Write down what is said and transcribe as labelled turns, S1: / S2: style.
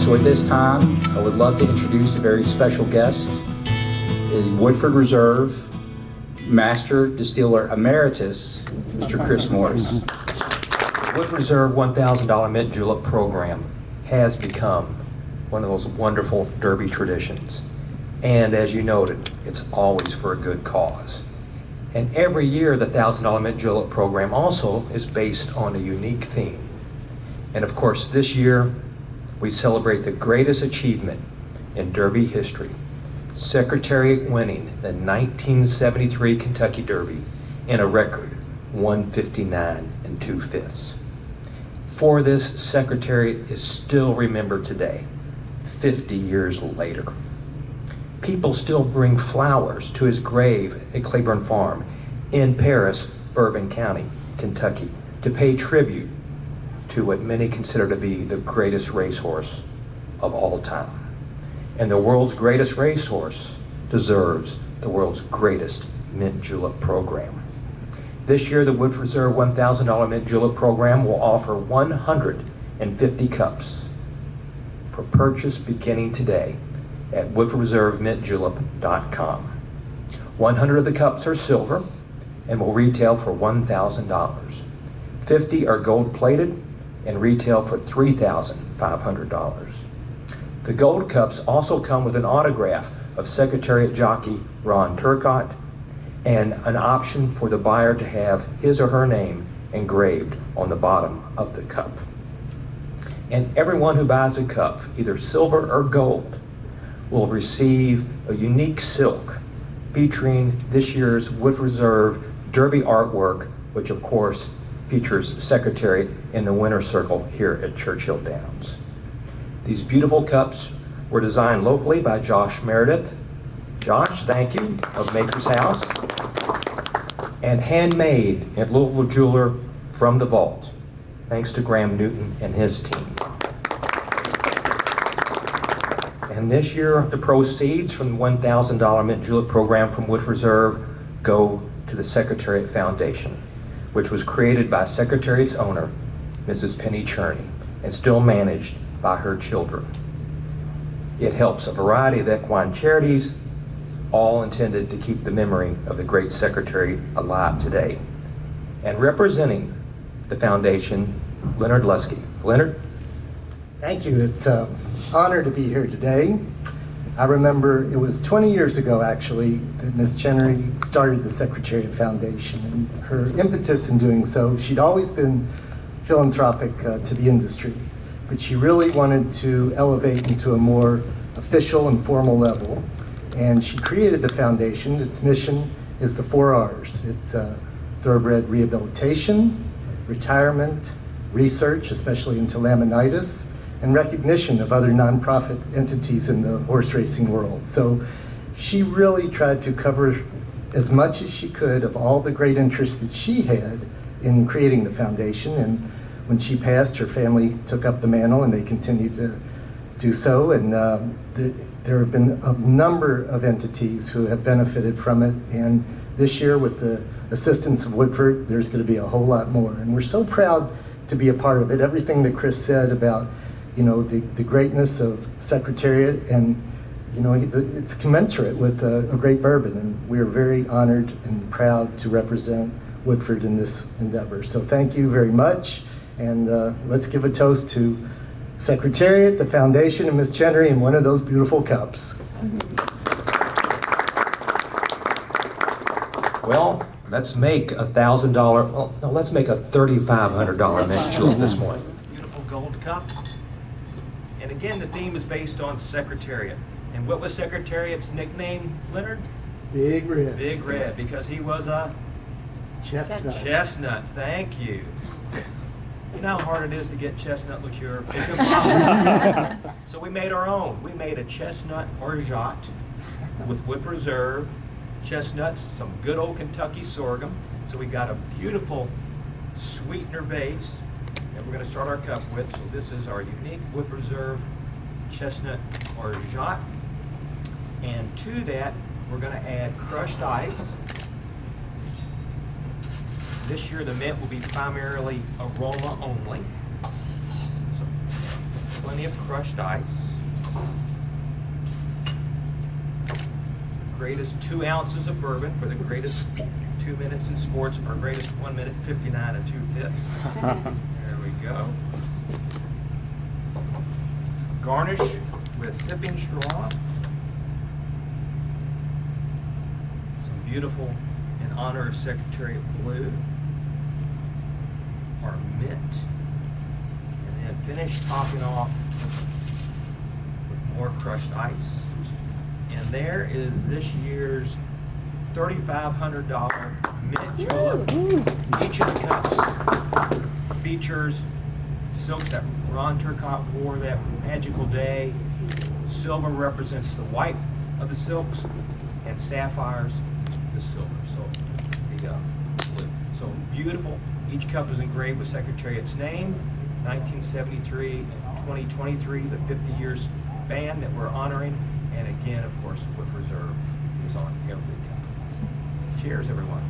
S1: So at this time, I would love to introduce a very special guest, Woodford Reserve Master Distiller Emeritus, Mr. Chris Morris.
S2: The Woodford Reserve $1,000 Mint Julep program has become one of those wonderful Derby traditions. And as you noted, it's always for a good cause. And every year, the $1,000 Mint Julep program also is based on a unique theme. And of course, this year, we celebrate the greatest achievement in Derby history, Secretariat winning the 1973 Kentucky Derby in a record 159 2/5. For this, Secretariat is still remembered today, 50 years later. People still bring flowers to his grave at Claiborne Farm in Paris, Bourbon County, Kentucky, to pay tribute to what many consider to be the greatest racehorse of all time. And the world's greatest racehorse deserves the world's greatest Mint Julep program. This year, the Woodford Reserve $1,000 Mint Julep program will offer 150 cups for purchase beginning today at woodfordreservemintjulep.com. 100 of the cups are silver and will retail for $1,000. 50 are gold plated and retail for $3,500. The gold cups also come with an autograph of Secretariat jockey Ron Turcotte and an option for the buyer to have his or her name engraved on the bottom of the cup. And everyone who buys a cup, either silver or gold, will receive a unique silk featuring this year's Woodford Reserve Derby artwork, which of course features Secretariat in the winner's circle here at Churchill Downs. These beautiful cups were designed locally by Josh Meredith. Josh, thank you, of Maker's House, and handmade at Louisville Jeweler from the vault, thanks to Graham Newton and his team. And this year, the proceeds from the $1,000 Mint Julep program from Woodford Reserve go to the Secretariat Foundation, which was created by Secretariat's owner, Mrs. Penny Cherney, and still managed by her children. It helps a variety of equine charities, all intended to keep the memory of the great Secretary alive today. And representing the foundation, Leonard Lusky. Leonard?
S3: Thank you. It's an honor to be here today. I remember it was 20 years ago, actually, that Ms. Chenery started the Secretariat Foundation. And her impetus in doing so, she'd always been philanthropic to the industry, but she really wanted to elevate into a more official and formal level. And she created the foundation. Its mission is the 4 R's. It's thoroughbred rehabilitation, retirement, research, especially into laminitis, and recognition of other nonprofit entities in the horse racing world. So she really tried to cover as much as she could of all the great interests that she had in creating the foundation. And when she passed, her family took up the mantle and they continued to do so. And there have been a number of entities who have benefited from it. And this year, with the assistance of Woodford, there's going to be a whole lot more. And we're so proud to be a part of it. Everything that Chris said about, you know, the greatness of Secretariat, and you know, it's commensurate with a great bourbon, and we are very honored and proud to represent Woodford in this endeavor. So thank you very much, and let's give a toast to Secretariat, the foundation, and Ms. Chenery in one of those beautiful cups.
S2: Well, let's make $1,000, well, no, let's make a $3,500 Mint Julep this morning. Beautiful gold cup. And again, the theme is based on Secretariat. And what was Secretariat's nickname, Leonard?
S3: Big Red.
S2: Big Red, because he was a
S3: Chestnut.
S2: chestnut. Thank you. You know how hard it is to get chestnut liqueur? It's impossible. So we made our own. We made a chestnut orgeat with Woodford Reserve, chestnuts, some good old Kentucky sorghum. So we got a beautiful sweetener base that we're going to start our cup with. So this is our unique Woodford Reserve chestnut orgeat. And to that, we're going to add crushed ice. This year the mint will be primarily aroma only. So plenty of crushed ice. Greatest 2 ounces of bourbon for the greatest 2 minutes in sports, or greatest 1 minute 59 and 2/5. There we go. Garnish with sipping straw. Some beautiful, in honor of Secretary of Blue, or mint. And then finish topping off with more crushed ice. And there is this year's $3,500 mint julep. Each of the cups features silks that Ron Turcotte wore that magical day. Silver represents the white of the silks, and sapphires the silver. So there you go. Blue. So beautiful. Each cup is engraved with Secretariat's name. 1973 and 2023, the 50 years span that we're honoring. And again, of course, Woodford Reserve is on every cup. Cheers, everyone.